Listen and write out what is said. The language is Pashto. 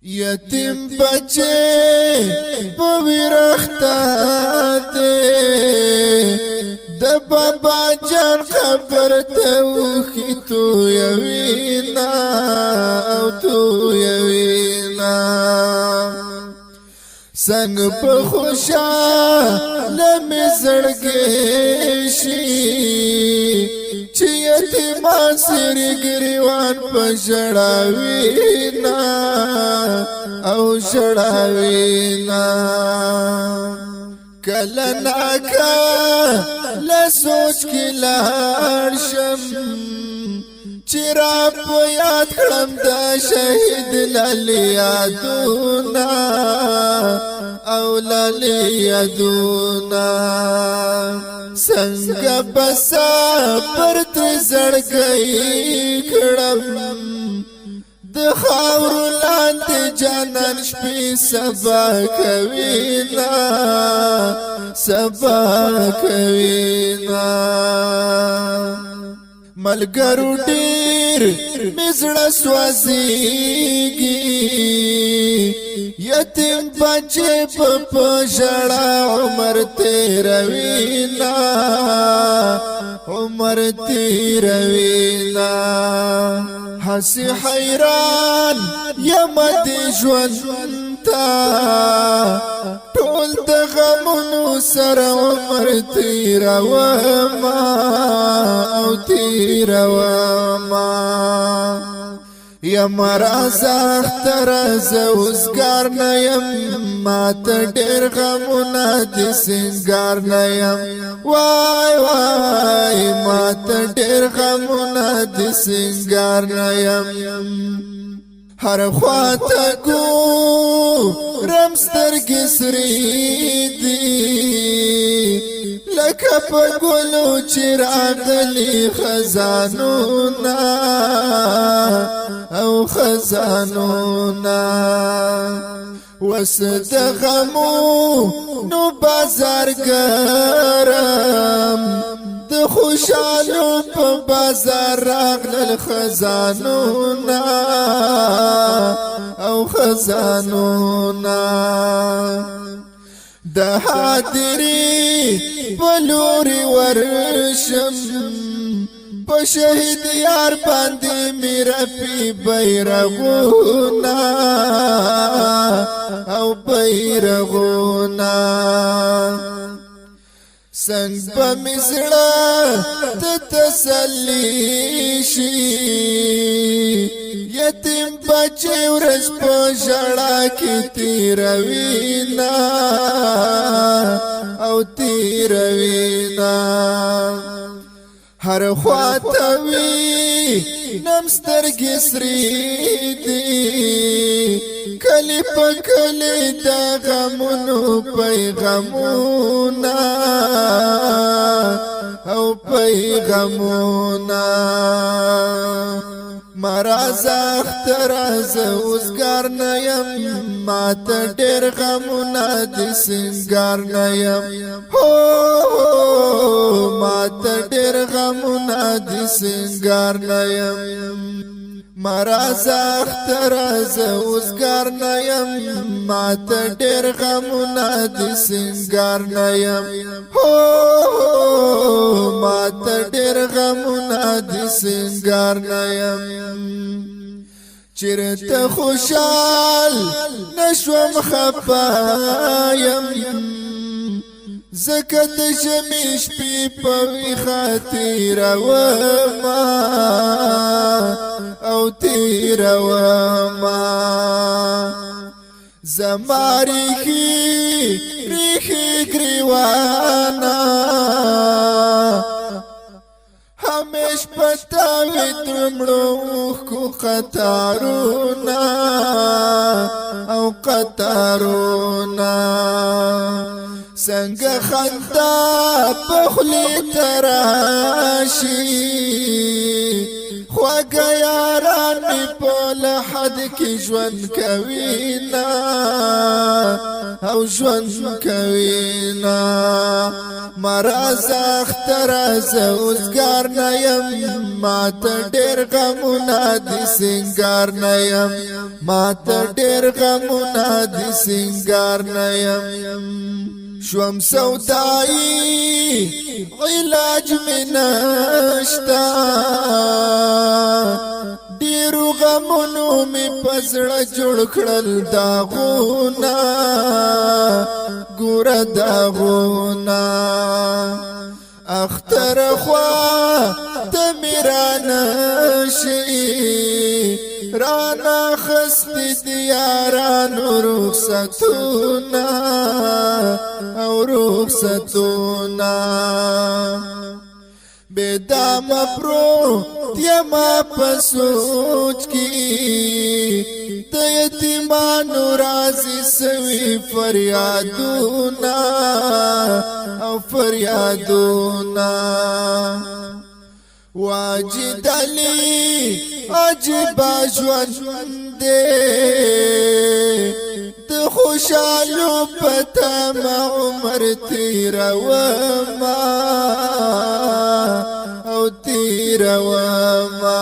یتیم بچے پویرختا دے د بابا جان خبر توخی تو یوینا او تو یوینا سنگ په خوشا لمی زړګې شي چې یتیمان سری ګریوان په ژړاوینا او ژړاوینا کله ناکا لسوچ کې لاړ شم چې را په یاد کړم د شهید لالی یادونا او لالی یادونا څنګه بسا پر تر زړګی کړم د خاورو لاندې جانان شپې سبا کوینا سبا کوینا ملګرو ډېر مزړه سوځيږي یتیم بچي په ژړا عمر تیروینا عمر تیروینا حسی حیران یمد ژوند تا ټول د غمونو سره عمر تیروما او تیروما یم رازا اختراز اوزگار نیم ما تا دیر غمونا دی سنگار نیم وای وای ما تا دیر غمونا دی سنگار نیم هر خواتا گو رمسترگی سری دی لکه په ګلو چې راغلي خزانونا او خزانونا وس د غمو نو بازار ګرم د خوشالو په بازار راغلل خزانونا او خزانونا د حاضری بلوري ورشم په شهید یار باندې میرا پی بیرغونا او بیرغونا څنګه په مزړه ته تسلی شي یتیم بچي ورځ په ژړا کې تیروینا او تیروینا هر خواته وی نمسترګې سری دی کلی په کلی د غمونو پیغامونه او پیغامونه مراز اختراز اوزگار نیم ما تا دیر غمونا دی سنگار نیم ما تا دیر غمونا دی سنگار نیم مراز اختراز اوزگار نیم ما تا دیر غمونا دی سنگار نیم ما تا دیر غمونا دی سنگار نیم چرته خوشال نشوم خفایم زکت شمیش پی پوی خاطر وما او تیر وما زماری کی ریخی گریوانا همیش پتاوی تمړو کو قطارونا او قطارونا څنګه خندا په خلی تراشي خواږ خوږه یاران می په لحد کې ژوند کوي نا او ژوند کوي نا مرز اختر از اوزګار نه یم ماته ډېر غمونه دي سنگار نه یم ماته ډېر غمونه دي سنگار نه یم شوم سودایی علاج می نشتا ډیرو غمونو می پزړه جوړ کړل داغونا ګور داغونا اختر خوا تمیرانا شي رانا خستی دیارانو رخصتونا او رخصتونا بیدام پرو تیما پسوچ کی تیتیمانو رازی سوی فریادونا او فریادونا واجد علی عجب ژوند د خوشالو پتا ما عمر تیروما او تیروما